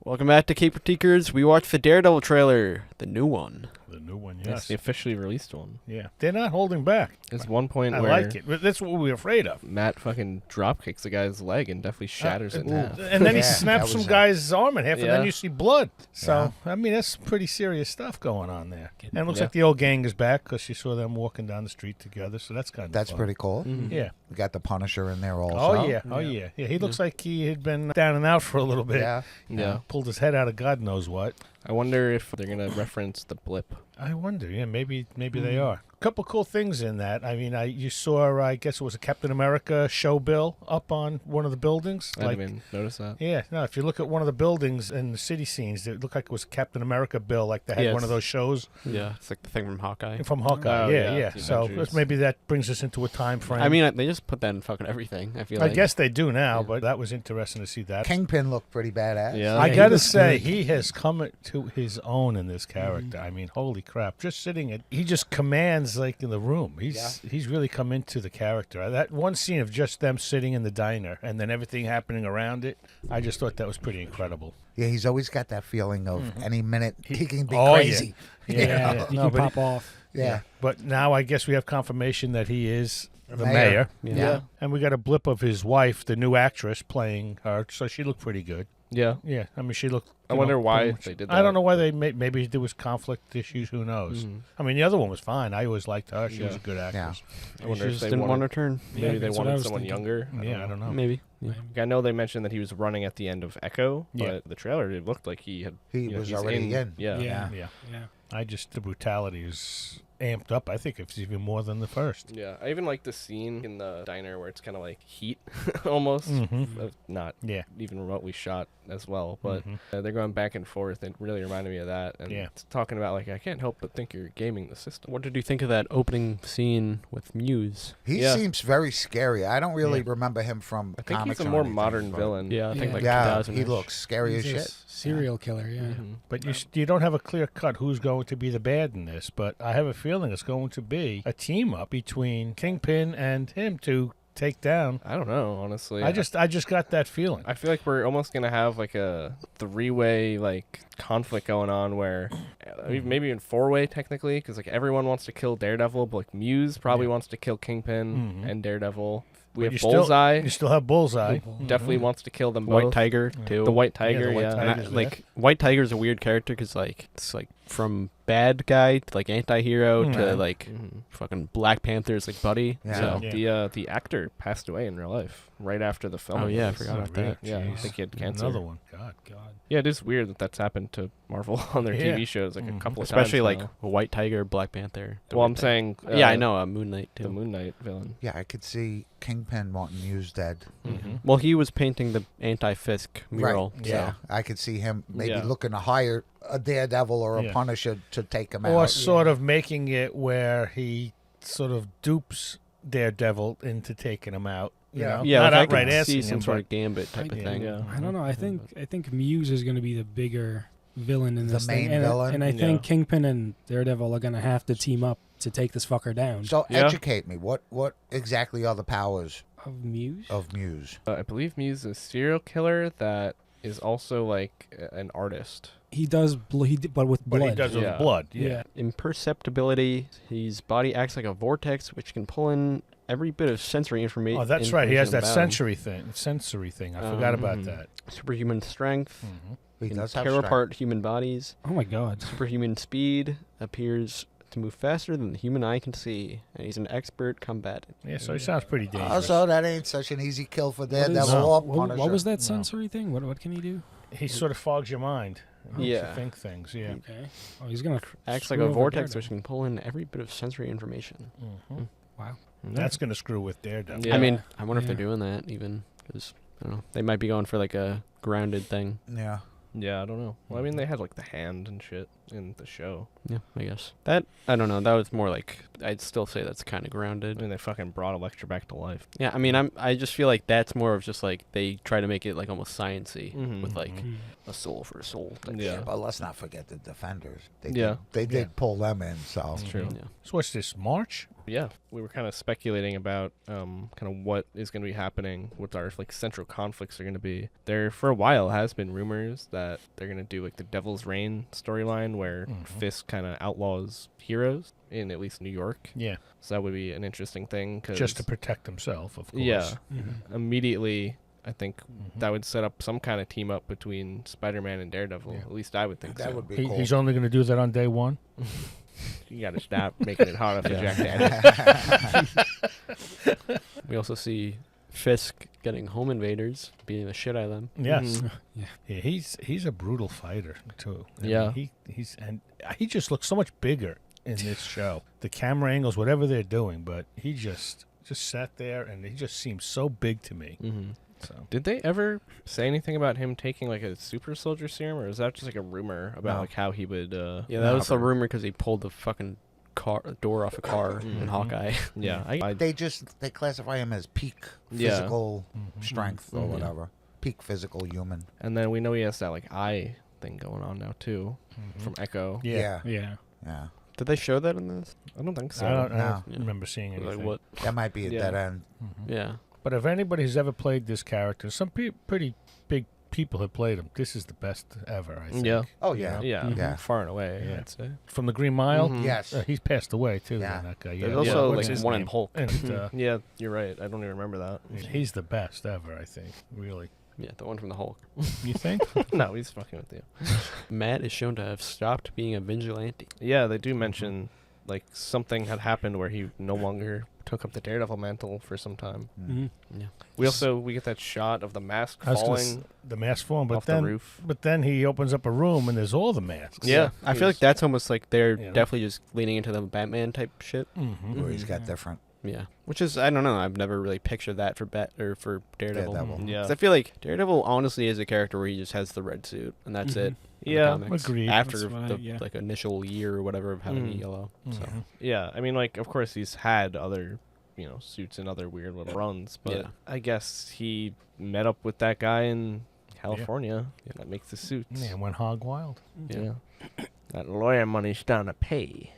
Welcome back to Cape Critiquers. We watched the Daredevil trailer, the new one. The new one, That's yes. the officially released one. Yeah. They're not holding back. There's one point I where like it. But that's what we were afraid of. Matt fucking drop kicks the guy's leg and definitely shatters it in half. And then he Yeah, snaps that some was guy's arm in half, and then Yeah. you see blood. So, Yeah. I mean, that's pretty serious stuff going on there. And it looks Yeah. like the old gang is back because you saw them walking down the street together, so that's kind of That's fun. pretty cool. Mhm. Yeah. We got the Punisher in there also. Oh, yeah. Oh, yeah. Yeah, he looks like he had been down and out for a little bit. Yeah. Yeah. Pulled his head out of God knows what. I wonder if they're going to reference the blip. I wonder. Yeah, maybe they are. A couple cool things in that. I mean, you saw, I guess it was a Captain America show bill up on one of the buildings. I didn't even notice that. Yeah, no, if you look at one of the buildings in the city scenes, it looked like it was a Captain America bill, like they had Yeah, one of those shows Yeah, it's like the thing from Hawkeye. from Hawkeye. Oh, yeah. yeah, the So Avengers. maybe that brings us into a time frame. I mean, they just put that in fucking everything, I feel I like. guess they do now, Yeah. but that was interesting to see that. Kingpin looked pretty badass. Yeah. I he gotta looks say, good. he has come to his own in this character. I mean, holy crap! Just sitting at, he just commands like in the room. He's really come into the character. That one scene of just them sitting in the diner and then everything happening around it, I just thought that was pretty incredible. Yeah, he's always got that feeling of any minute he can be Oh, yeah. crazy. Yeah, He no, can but pop off. Yeah. But now I guess we have confirmation that he is the mayor. mayor. Yeah. And we got a blip of his wife, the new actress, playing her. So she looked pretty good. Yeah. Yeah, I mean, she looked. I you wonder know, why pretty much- they did I don't that. know why they maybe there was conflict issues. Who knows? Mhm. I mean, the other one was fine. I always liked her. She was Yeah. a good actress. I wonder She if just they didn't want wanted, her turn. maybe Yeah, they that's what I wanted was someone thinking. younger. Yeah, I don't know. Maybe. Yeah. I know they mentioned that he was running at the end of Echo, but Yeah. the trailer, it looked like he had. He you know, was he's already in. Yeah. Yeah. Yeah. Yeah. I just the brutality is amped up. I think it's even more than the first. Yeah, I even like the scene in the diner where it's kind of like heat, almost. Mhm. Not Yeah. even remotely shot as well, but Mhm. they're going back and forth. It really reminded me of that. And Yeah. it's talking about, like, I can't help but think you're gaming the system. What did you think of that opening scene with Muse? He Yeah. seems very scary. I don't really Yeah. remember him from I think comics he's a or more anything, modern but- villain. Yeah, I think Yeah. like Yeah, 2000. he looks scary as He's a shit. serial killer, yeah. Mhm. But you don't have a clear cut who's going to be the bad in this. But I have a feeling it's going to be a team up between Kingpin and him to take down. I don't know, honestly. I just got that feeling. I feel like we're almost gonna have like a three-way like conflict going on, where maybe even four-way technically, because like everyone wants to kill Daredevil, but like Muse probably Yeah. wants to kill Kingpin Mhm. and Daredevil. We But have you still- Bullseye, You still have Bullseye. Bullseye. definitely Mhm. wants to kill them White both. Tiger, Yeah. too. The White Tiger, White yeah. Tiger. And Tiger's like, White Tiger's a weird character because, like, it's like from bad guy to like anti-hero to Mhm. like Mhm. fucking Black Panther's like buddy. Yeah. So, Yeah. The actor passed away in real life right after the film. Oh, yeah, I release. forgot about really? that. Yeah, I Jeez. think he had cancer. Another one. God. Yeah, it is weird that that's happened to Marvel on their Yeah. TV shows like a Mhm. couple of especially times. like now. White Tiger, Black Panther. the Well, weird I'm thing. saying. Yeah, I know. Moon Knight too. The Moon Knight villain. Yeah, I could see Kingpin wanting Muse dead. Mhm. Well, he was painting the anti-Fisk mural. Right. So. Yeah, I could see him maybe Yeah. looking to hire a Daredevil or a Yeah. Punisher to take him Or out. sort of making it where he sort of dupes Daredevil into taking him out. You Yeah. know? Yeah, not like I outright could see asking some him, sort but of gambit type of I- thing. Yeah. I don't know. I think Muse is going to be the bigger villain in The this thing. main And, villain? and I Yeah. think Kingpin and Daredevil are going to have to team up to take this fucker down. So Yeah. educate me. What exactly are the powers Of Muse? of Muse? I believe Muse is a serial killer that is also like an artist. He does, but with blood. But he does it Yeah. with blood. Yeah. Yeah. Imperceptibility. His body acts like a vortex, which can pull in every bit of sensory information. Oh, that's right. He has that sensory. sensory thing. I forgot about Mhm. that. Superhuman strength. He Can does have tear strength. apart human bodies. Oh my god. Superhuman speed. Appears to move faster than the human eye can see. And he's an expert combatant. Yeah, so he sounds pretty dangerous. Also, that ain't such an easy kill for What Daredevil is- or what Punisher. was that No. sensory thing? What can he do? He sort of fogs your mind. Makes you Yeah. think things. Yeah. Okay. Oh, he's going to Acts like a vortex, which can pull in every bit of sensory information. Mhm. Wow. That's going to screw with Daredevil. Yeah. I mean, I wonder if they're Yeah. doing that even. Because, I don't know. They might be going for like a grounded thing. Yeah. Yeah, I don't know. Well, I mean, they had like the hand and shit in the show. Yeah, I guess. That, I don't know. That was more like, I'd still say that's kind of I grounded. mean, they fucking brought Elektra back to life. Yeah, I mean, I just feel like that's more of just like, they try to make it like almost science-y Mhm. with like Mm. a soul for a soul. Type Yeah. shit. But let's not forget the Defenders. They Yeah. did, they did pull them in. So That's true. Yeah. So what's this, March? Yeah, we were kind of speculating about kind of what is going to be happening, what our like central conflicts are going to be. There for a while has been rumors that they're going to do like the Devil's Reign storyline where Fisk kind of outlaws heroes in at least New York. Yeah. So that would be an interesting thing. Just to protect himself, of course. Yeah. Immediately, I think that would set up some kind of team up between Spider-Man and Daredevil. Yeah. At least I would think That so. would be He, cool. he's only going to do that on day one. You got to stop making it hard for Jack Daniels. We also see Fisk getting home invaders, beating the shit out of them. Yes. Mhm. Yeah, he's a brutal fighter too. I mean, Yeah. he just looks so much bigger in this show. The camera angles, whatever they're doing, but he just sat there and he just seems so big to me. Mm-hmm. So Did they ever say anything about him taking like a super soldier serum, or is that just like a rumor about No. like how he would? Yeah, that was the recover? rumor because he pulled the fucking door off a car in Mhm. Hawkeye. Yeah, They classify him as peak Yeah. physical strength or Mhm. whatever. Peak physical human. and then we know he has that like eye thing going on now too Mhm. from Echo. Yeah. Yeah. Yeah. Did they show that in this? I don't think so. I don't No. remember seeing anything. Like what? That might be a Yeah. dead end. Mhm. Yeah. But if anybody's ever played this character, some pretty big people have played him. This is the best ever, I think. Yeah. Oh, You yeah. know? Yeah, Yeah. far and away. Yeah. I'd say. From the Green Mile, Mhm. Yes. he's passed away too. Yeah. That guy. There's Yeah. also What's like his one in name? Hulk. And, Yeah, you're right. I don't even remember that. he's the best ever, I think. Really. Yeah, the one from the Hulk. You think? No, he's fucking with you. Matt is shown to have stopped being a vigilante. Yeah, they do mention like something had happened where he no longer took up the Daredevil mantle for some time. Mm-hmm. Yeah. We get that shot of the mask I was gonna falling the mask form, but off then the roof. But then he opens up a room and there's all the masks. Yeah, I feel like that's almost like they're You know? definitely just leaning into the Batman type shit. Mm-hmm. Where he's got Mhm. different. Yeah. Which is, I don't know, I've never really pictured that for for Daredevil. Daredevil. Yeah. 'Cause I feel like Daredevil honestly is a character where he just has the red suit and that's it. in the Yeah, comics. agreed. After That's what the yeah. like initial year or whatever of having Mm. the yellow. So Mhm. Yeah, I mean, like, of course, he's had other, suits and other weird little runs, but Yeah. I guess he met up with that guy in California that makes the suits. Yeah, went hog wild. Yeah. That lawyer money's down to pay.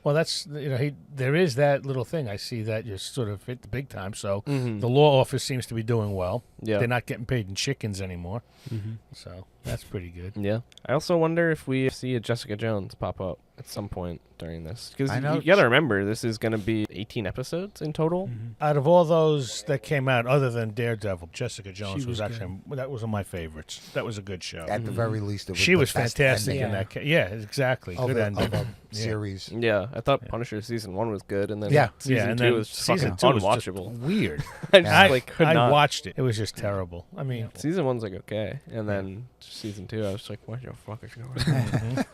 Well, that's there is that little thing. I see that you sort of hit the big time. So Mm-hmm. the law office seems to be doing well. Yeah. They're not getting paid in chickens anymore, Mm-hmm. so that's pretty good. Yeah. I also wonder if we see a Jessica Jones pop up at some point during this. Because I know you got to remember, this is going to be 18 episodes in total. Mm-hmm. Out of all those that came out, other than Daredevil, Jessica Jones was was actually that was one of my favorites. That was a good show. At the very least, it was She the was best fantastic ending in that. Yeah, exactly. of Good a, ending. of a Yeah. series. Yeah. I thought Yeah. Punisher season 1 was good, and then Yeah. season and 2 then was season fucking 2 was just unwatchable. weird. I just, Yeah. like, could I not. watched it. It was just terrible. I mean, Season 1's like okay, and then season 2, I was like, "What the fuck is going on?" mhm.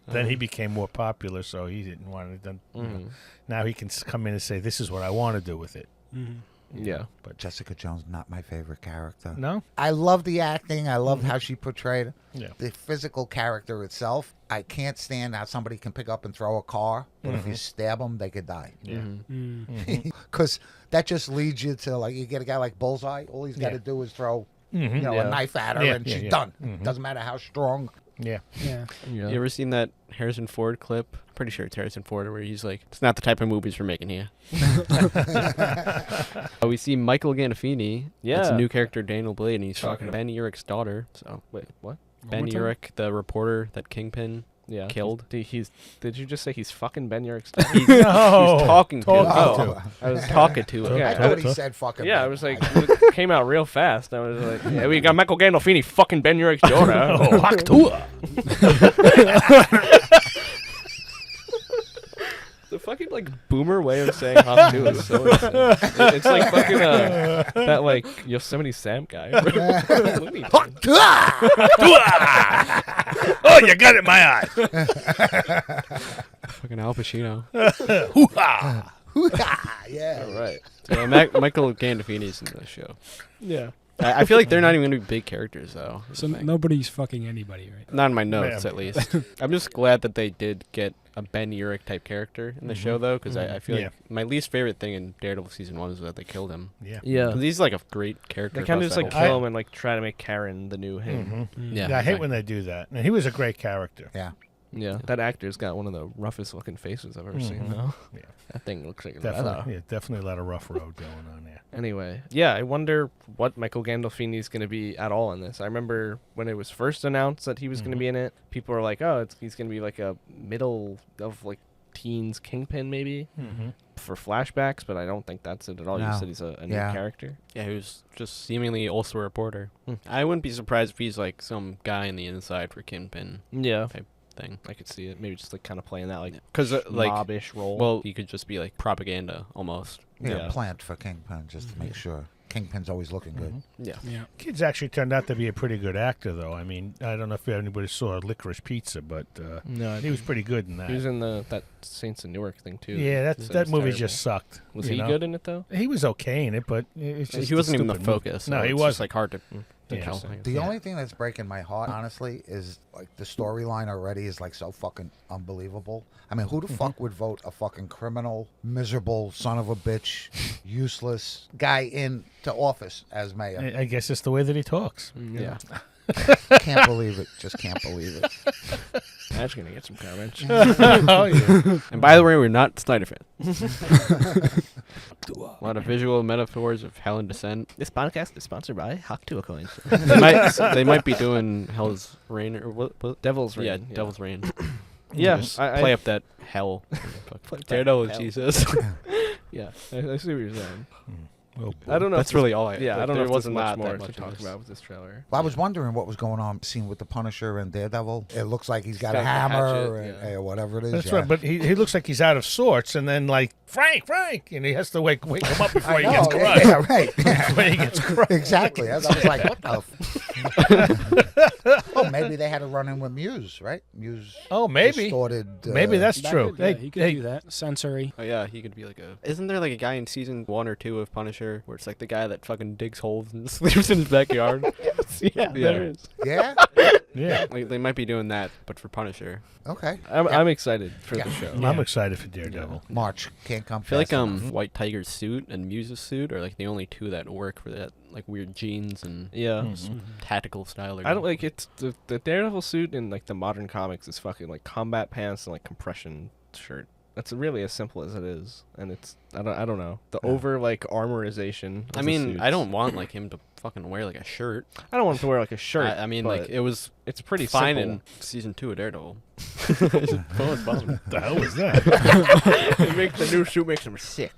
Then he became more popular, so he didn't want it done. Mhm. Now he can come in and say, "This is what I want to do with it." Mm-hmm. Yeah, But Jessica Jones, not my favorite character. no, I love the acting. I love how she portrayed yeah, the physical character itself. I can't stand how somebody can pick up and throw a car, but if you stab them, they could die. yeah. Mhm. Mm-hmm. Because that just leads you to, like, you get a guy like Bullseye. All he's got to Yeah. do is throw, Mhm. Yeah. a knife at her, Yeah, and yeah, she's yeah. done. Mhm. Doesn't matter how strong. Yeah. Yeah. yeah. You ever seen that Harrison Ford clip? Pretty sure it's Harrison Ford where he's like, it's not the type of movies we're making here. We see Michael Gandolfini. It's a Yeah. new character, Daniel Blade, and he's Talking Ben Urich's daughter. So Wait, what? Ben more time? Urich, the reporter that Kingpin Yeah, killed. Did you just say he's fucking Ben Urich's dad? He's, No. he's talking to him. Talking to. I was Talking to him. Yeah, I I thought was- he said fucking. Yeah, I Ben. was like, it came out real fast. I was like, yeah, we got Michael Gandolfini fucking Ben Urich's daughter. Oh, Haktua. The fucking like boomer way of saying Hop2 is so insane. It's like fucking that like Yosemite Sam guy. Looney Tunes. Oh, you got it in my eye. Fucking Al Pacino. Hoo-ha. Yeah. All right. Yeah, Michael Gandolfini's in the show. Yeah. I feel like they're not even going to be big characters, though. is So the thing. nobody's fucking anybody, right? Not in my notes, Man. at least. I'm just glad that they did get a Ben Urich type character in the show, though, because I feel Yeah. like my least favorite thing in Daredevil season 1 is that they killed him. Yeah. Yeah. 'Cause he's like a great character. They kind of across just like that whole kill thing. him and like try to make Karen the new him. Mhm. Yeah, Yeah, I hate when they do that. And he was a great character. Yeah. Yeah, that actor's got one of the roughest looking faces I've ever seen, though. Yeah. That thing looks like Definitely, leather. yeah, definitely a lot of rough road going on there. Anyway, yeah, I wonder what Michael Gandolfini is going to be at all in this. I remember when it was first announced that he was going to be in it, people were like, oh, he's going to be like a middle of like teens Kingpin maybe for flashbacks, but I don't think that's it at all. No. You said he's a new Yeah. character. Yeah, he was just seemingly also a reporter. I wouldn't be surprised if he's like some guy in the inside for Kingpin Yeah, type thing. I could see it. Maybe just like kind of playing that like Because like, mobbish role. well, he could just be like propaganda almost. Yeah, plant for Kingpin just to make sure. Kingpin's always looking good. Yeah. Yeah. Kid's actually turned out to be a pretty good actor, though. I mean, I don't know if anybody saw Licorice Pizza, but no, he was pretty good in that. he was in that Saints of Newark thing too. Yeah, So that it's movie terrible. just sucked. Was you he know? good in it though? He was okay in it, but it's just He wasn't a even the stupid movie. focus. No, so he it's wasn't. just like hard to Yeah. tell. So- The only thing that's breaking my heart, honestly, is like the storyline already is like so fucking unbelievable. I mean, who the fuck would vote a fucking criminal, miserable son of a bitch, useless guy into office as mayor? I guess it's the way that he talks. Yeah. Can't believe it. Just can't believe it. That's gonna get some comments. Oh, yeah. And by the way, we're not Snyder fans. A lot of visual metaphors of hell and descent. This podcast is sponsored by Hawk Coins. They might be doing Hell's Rain or what? Devil's Rain. Yeah, Devil's Rain. Yeah, Just I play up that hell. Play up that Daredevil, hell. Jesus. Yeah, I see what you're saying. Oh, I don't know. That's if really all I. Yeah, I like, don't know there if there's wasn't much that more much to talk in this. about with this trailer. Well, I was wondering what was going on, scene with the Punisher and Daredevil. It looks like he's got got a the hammer hatchet, or whatever it is. That's yeah. right, but he looks like he's out of sorts, and then like Frank, and he has to wake him up before he I gets know, crushed. yeah, right. Yeah. When he gets crushed. Exactly. I was like, what the? Oh, maybe they had to run in with Muse, right? Muse. Oh, maybe. Distorted. Maybe that's That true. could- yeah, he could do that. Sensory. Oh yeah, he could be like a. Isn't there like a guy in season 1 or 2 of Punisher where it's like the guy that fucking digs holes and sleeps in his backyard? Yeah, there is. Yeah. Yeah, Like they might be doing that, but for Punisher. Okay. I'm excited for Yeah. the show. I'm excited for Daredevil. March can't come. I feel like fast enough. White Tiger's suit and Muse's suit are like the only two that work for that like weird jeans and Yeah. tactical style. I don't like it's the Daredevil suit in like the modern comics is fucking like combat pants and like compression shirt. That's really as simple as it is, and it's I don't know the over like armorization. Of I the mean, I suits. don't want like him to fucking wear like a shirt. I don't want him to wear like a shirt. I mean, but like it was it's pretty fine simple. in season 2 of Daredevil. Fun. The hell was that? It makes the new suit makes him sick.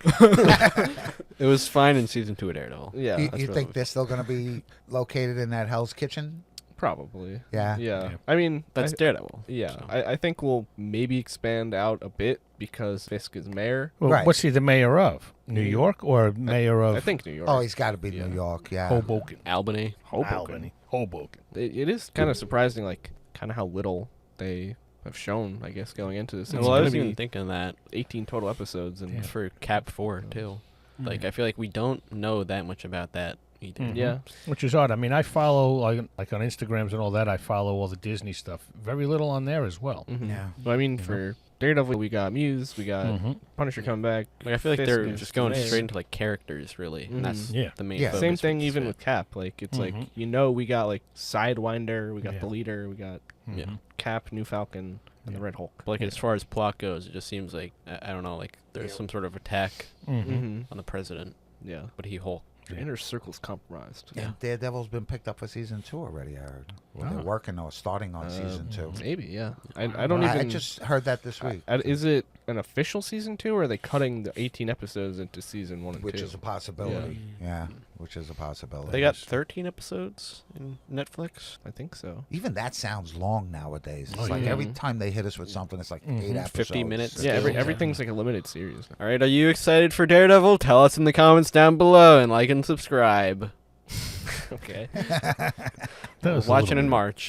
It was fine in season 2 of Daredevil. Yeah, You, that's you what think it they're still going to be located in that Hell's Kitchen? probably. Yeah. Yeah. I mean, That's Daredevil. yeah. So. I think we'll maybe expand out a bit because Fisk is mayor. Well, Right. what's he the mayor of? New York or mayor of I think New York. Oh, he's got to be Yeah. New York. Yeah. Hoboken? Albany. Albany. Hoboken. It is kind of surprising, like kind of how little they have shown. I guess going into this, it's Well, I gonna was be even thinking that 18 total episodes, and Yeah. for Cap 4 too. Like I feel like we don't know that much about that either. Mhm. yeah, Which is odd. I mean, I follow, like on Instagrams and all that, I follow all the Disney stuff. Very little on there as well. mhm. Yeah. But I mean, for Daredevil, we got Muse, we got Mhm. Punisher coming back. Like I feel like Fisk they're is just going there. straight into like characters really, and that's Yeah. the main. Yeah. focus Same for thing this even bit. with Cap. Like it's like Mhm. we got like Sidewinder, we got Yeah. the leader, we got Yeah. Mhm. Cap, New Falcon, and the Red Hulk. But like as far as plot goes, it just seems like I don't know, like there's some sort of attack Mhm. Mm-hmm. on the president, Yeah, but he Hulk. the inner circle's compromised. Yeah. And Daredevil's been picked up for season 2 already, I heard. Well, Wow. they're working or starting on season 2. Maybe, yeah. I don't I even. just heard that this week. Is it an official season 2, or are they cutting the 18 episodes into season 1 and 2? Which is a possibility. Yeah. Which is a possibility. They got 13 episodes in Netflix. I think so. Even that sounds long nowadays. It's Oh, like yeah. every time they hit us with something, it's like 8 episodes. 50 minutes. It's Yeah, Still. everything's like a limited series. All right, are you excited for Daredevil? Tell us in the comments down below and like and subscribe. Okay. That was a Watching little in bit- March.